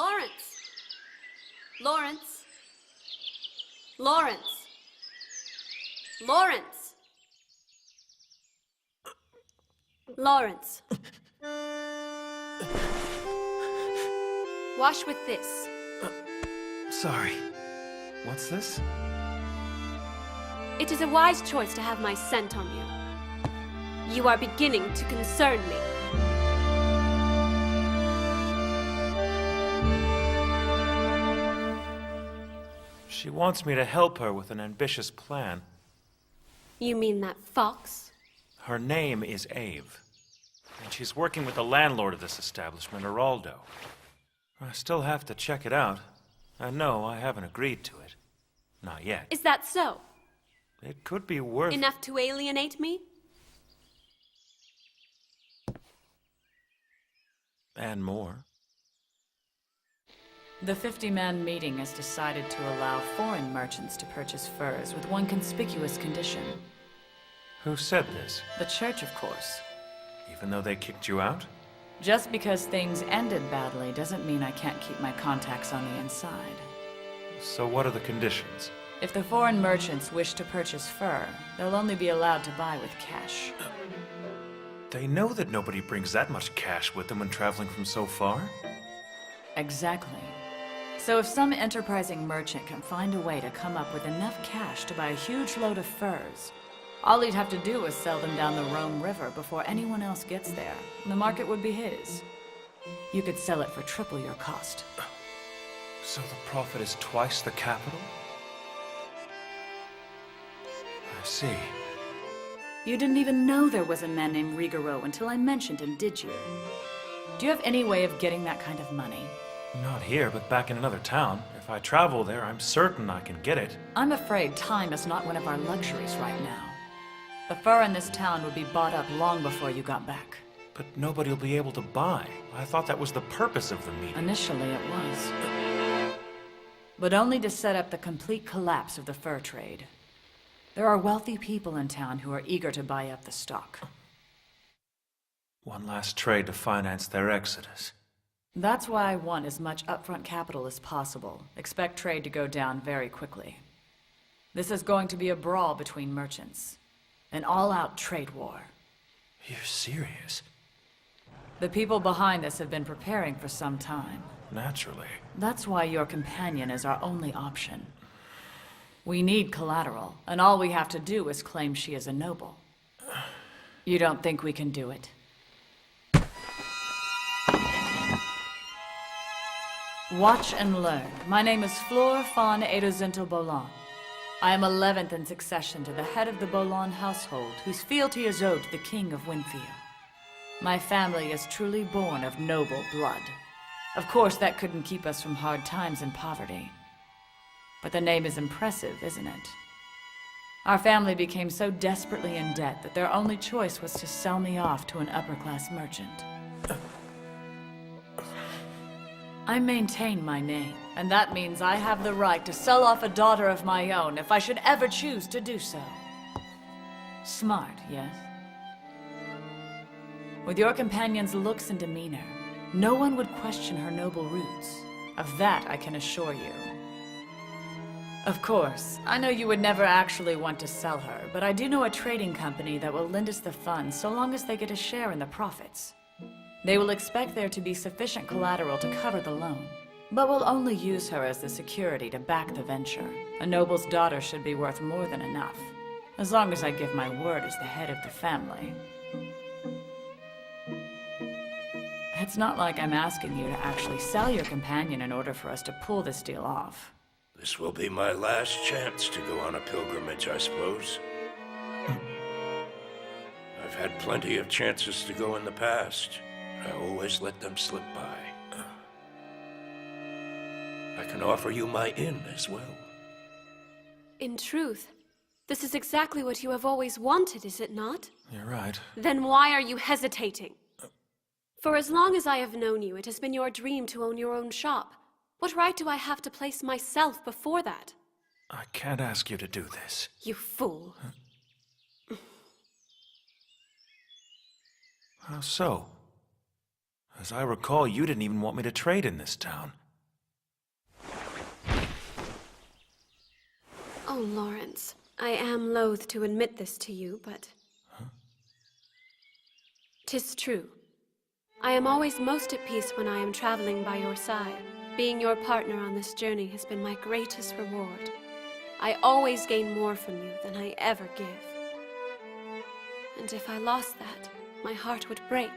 Lawrence! Lawrence! Lawrence! Lawrence! Lawrence. Wash with this. Sorry. What's this? It is a wise choice to have my scent on you. You are beginning to concern me. She wants me to help her with an ambitious plan. You mean that fox? Her name is Ave, and she's working with the landlord of this establishment, Geraldo. I still have to check it out. I know I haven't agreed to it. Not yet. Is that so? It could be worth... Enough to alienate me? And more. The 50-man meeting has decided to allow foreign merchants to purchase furs with one conspicuous condition. Who said this? The church, of course. Even though they kicked you out? Just because things ended badly doesn't mean I can't keep my contacts on the inside. So what are the conditions? If the foreign merchants wish to purchase fur, they'll only be allowed to buy with cash. They know that nobody brings that much cash with them when traveling from so far. Exactly. So if some enterprising merchant can find a way to come up with enough cash to buy a huge load of furs, all he'd have to do is sell them down the Rome River before anyone else gets there. The market would be his. You could sell it for triple your cost. So the profit is twice the capital? I see. You didn't even know there was a man named Rigaro until I mentioned him, did you? Do you have any way of getting that kind of money? Not here, but back in another town. If I travel there, I'm certain I can get it. I'm afraid time is not one of our luxuries right now. The fur in this town would be bought up long before you got back. But nobody will be able to buy. I thought that was the purpose of the meeting. Initially it was. But only to set up the complete collapse of the fur trade. There are wealthy people in town who are eager to buy up the stock. One last trade to finance their exodus. That's why I want as much upfront capital as possible. Expect trade to go down very quickly. This is going to be a brawl between merchants. An all-out trade war. You're serious? The people behind this have been preparing for some time. Naturally. That's why your companion is our only option. We need collateral, and all we have to do is claim she is a noble. You don't think we can do it? Watch and learn. My name is Flor von Edozinto Bolan. I am 11th in succession to the head of the Bolan household, whose fealty is owed to the King of Winthia. My family is truly born of noble blood. Of course, that couldn't keep us from hard times and poverty. But the name is impressive, isn't it? Our family became so desperately in debt that their only choice was to sell me off to an upper-class merchant. I maintain my name, and that means I have the right to sell off a daughter of my own if I should ever choose to do so. Smart, yes? With your companion's looks and demeanor, no one would question her noble roots. Of that I can assure you. Of course, I know you would never actually want to sell her, but I do know a trading company that will lend us the funds so long as they get a share in the profits. They will expect there to be sufficient collateral to cover the loan, but will only use her as the security to back the venture. A noble's daughter should be worth more than enough, as long as I give my word as the head of the family. It's not like I'm asking you to actually sell your companion in order for us to pull this deal off. This will be my last chance to go on a pilgrimage, I suppose. I've had plenty of chances to go in the past. I always let them slip by. I can offer you my inn as well. In truth, this is exactly what you have always wanted, is it not? You're right. Then why are you hesitating? For as long as I have known you, it has been your dream to own your own shop. What right do I have to place myself before that? I can't ask you to do this. You fool. How so? As I recall, you didn't even want me to trade in this town. Oh, Lawrence, I am loath to admit this to you, but... "'Tis true. I am always most at peace when I am traveling by your side. Being your partner on this journey has been my greatest reward. I always gain more from you than I ever give. And if I lost that, my heart would break.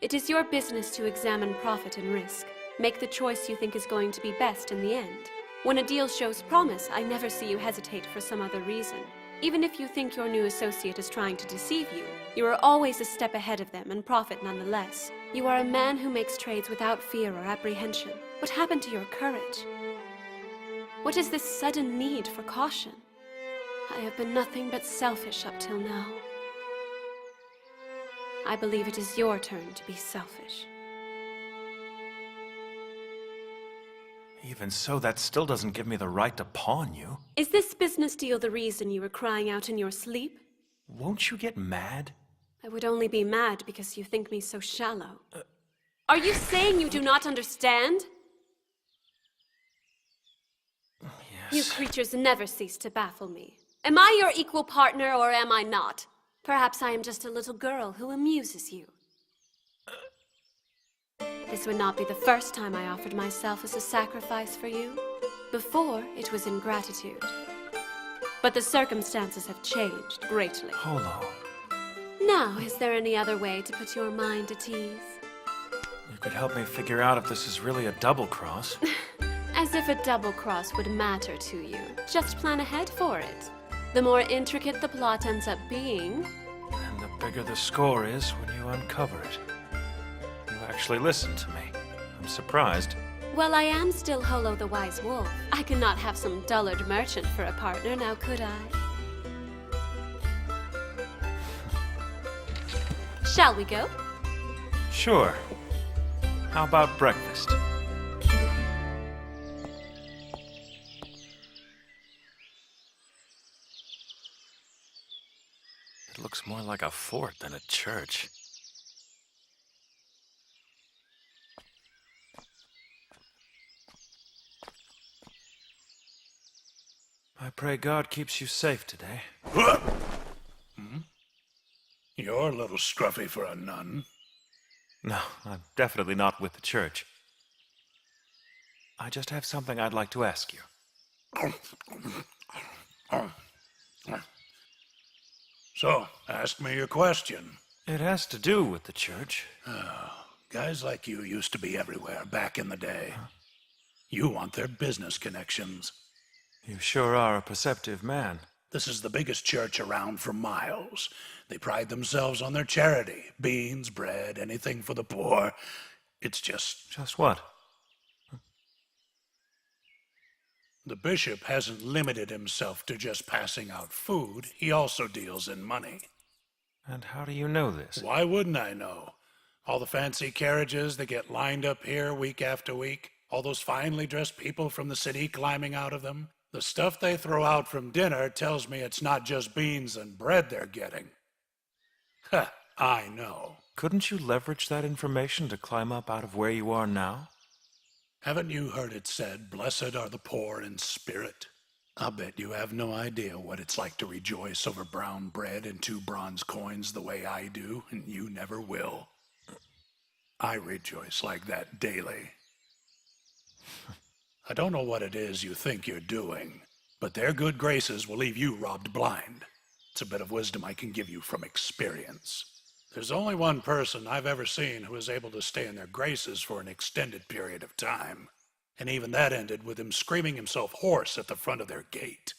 It is your business to examine profit and risk. Make the choice you think is going to be best in the end. When a deal shows promise, I never see you hesitate for some other reason. Even if you think your new associate is trying to deceive you, you are always a step ahead of them and profit nonetheless. You are a man who makes trades without fear or apprehension. What happened to your courage? What is this sudden need for caution? I have been nothing but selfish up till now. I believe it is your turn to be selfish. Even so, that still doesn't give me the right to pawn you. Is this business deal the reason you were crying out in your sleep? Won't you get mad? I would only be mad because you think me so shallow. Are you saying you do not understand? Yes. You creatures never cease to baffle me. Am I your equal partner or am I not? Perhaps I am just a little girl who amuses you. This would not be the first time I offered myself as a sacrifice for you. Before, it was in gratitude. But the circumstances have changed greatly. Holo, Now, is there any other way to put your mind at ease? you could help me figure out if this is really a double cross. As if a double cross would matter to you. Just plan ahead for it. The more intricate the plot ends up being... And the bigger the score is when you uncover it. You actually listened to me. I'm surprised. Well, I am still Holo the Wise Wolf. I cannot have some dullard merchant for a partner, now could I? Shall we go? Sure. How about breakfast? It looks more like a fort than a church. I pray God keeps you safe today. You're a little scruffy for a nun. No, I'm definitely not with the church. I just have something I'd like to ask you. So, ask me your question. It has to do with the church. Guys like you used to be everywhere back in the day. You want their business connections. You sure are a perceptive man. This is the biggest church around for miles. They pride themselves on their charity. Beans, bread, anything for the poor. It's just... Just what? The bishop hasn't limited himself to just passing out food. He also deals in money. And how do you know this? Why wouldn't I know? All the fancy carriages that get lined up here week after week. All those finely dressed people from the city climbing out of them. The stuff they throw out from dinner tells me it's not just beans and bread they're getting. Ha, I know. Couldn't you leverage that information to climb up out of where you are now? Haven't you heard it said, blessed are the poor in spirit? I'll bet you have no idea what it's like to rejoice over brown bread and 2 bronze coins the way I do, and you never will. I rejoice like that daily. I don't know what it is you think you're doing, but their good graces will leave you robbed blind. It's a bit of wisdom I can give you from experience. There's only one person I've ever seen who was able to stay in their graces for an extended period of time. And even that ended with him screaming himself hoarse at the front of their gate.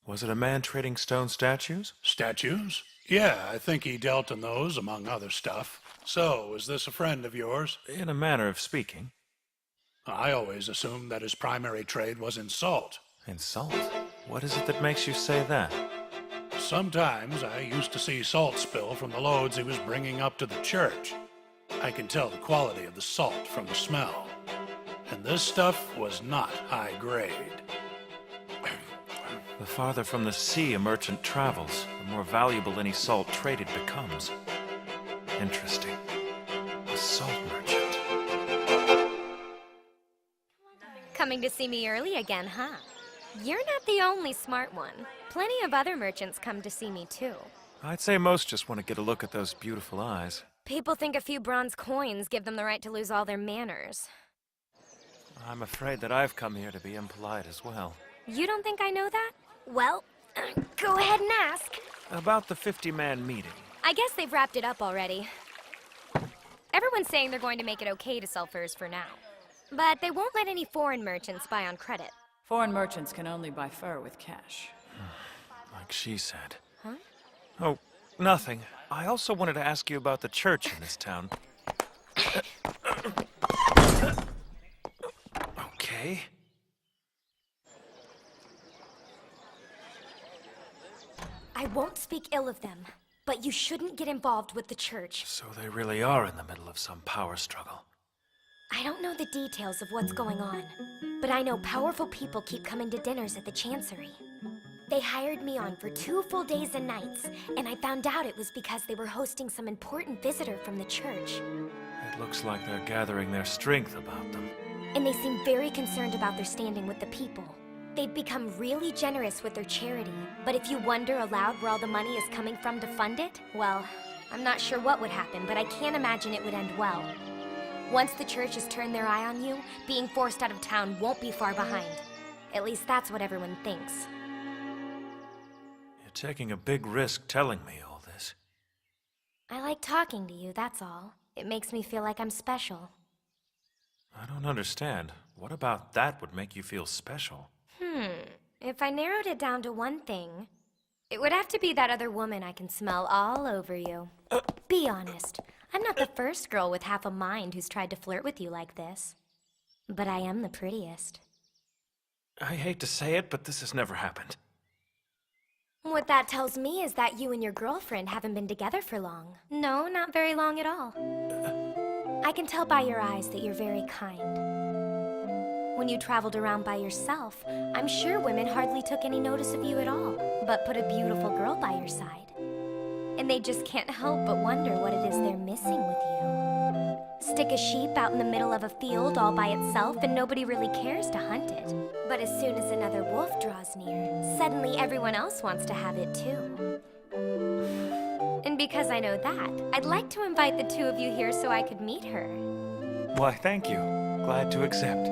Was it a man trading stone statues? Statues? Yeah, I think he dealt in those, among other stuff. So, is this a friend of yours? In a manner of speaking. I always assumed that his primary trade was in salt. In salt? What is it that makes you say that? Sometimes I used to see salt spill from the loads he was bringing up to the church. I can tell the quality of the salt from the smell. And this stuff was not high grade. The farther from the sea a merchant travels, the more valuable any salt traded becomes. Interesting. A salt merchant. Coming to see me early again, huh? You're not the only smart one. Plenty of other merchants come to see me, too. I'd say most just want to get a look at those beautiful eyes. People think a few bronze coins give them the right to lose all their manners. I'm afraid that I've come here to be impolite as well. You don't think I know that? Well, go ahead and ask. About the 50-man meeting. I guess they've wrapped it up already. Everyone's saying they're going to make it okay to sell furs for now. But they won't let any foreign merchants buy on credit. Foreign merchants can only buy fur with cash. Like she said. Huh? Oh, nothing. I also wanted to ask you about the church in this town. Okay. I won't speak ill of them, but you shouldn't get involved with the church. So they really are in the middle of some power struggle. I don't know the details of what's going on, but I know powerful people keep coming to dinners at the Chancery. They hired me on for 2 full days and nights, and I found out it was because they were hosting some important visitor from the church. It looks like they're gathering their strength about them. And they seem very concerned about their standing with the people. They've become really generous with their charity, but if you wonder aloud where all the money is coming from to fund it, well, I'm not sure what would happen, but I can't imagine it would end well. Once the church has turned their eye on you, being forced out of town won't be far behind. At least that's what everyone thinks. You're taking a big risk telling me all this. I like talking to you, that's all. It makes me feel like I'm special. I don't understand. What about that would make you feel special? If I narrowed it down to one thing, it would have to be that other woman I can smell all over you. Be honest. I'm not the first girl with half a mind who's tried to flirt with you like this. But I am the prettiest. I hate to say it, but this has never happened. What that tells me is that you and your girlfriend haven't been together for long. No, not very long at all. I can tell by your eyes that you're very kind. When you traveled around by yourself, I'm sure women hardly took any notice of you at all, but put a beautiful girl by your side. And they just can't help but wonder what it is they're missing with you. Stick a sheep out in the middle of a field all by itself and nobody really cares to hunt it. But as soon as another wolf draws near, suddenly everyone else wants to have it too. And because I know that, I'd like to invite the two of you here so I could meet her. Why, thank you. Glad to accept.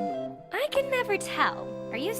I can never tell. Are you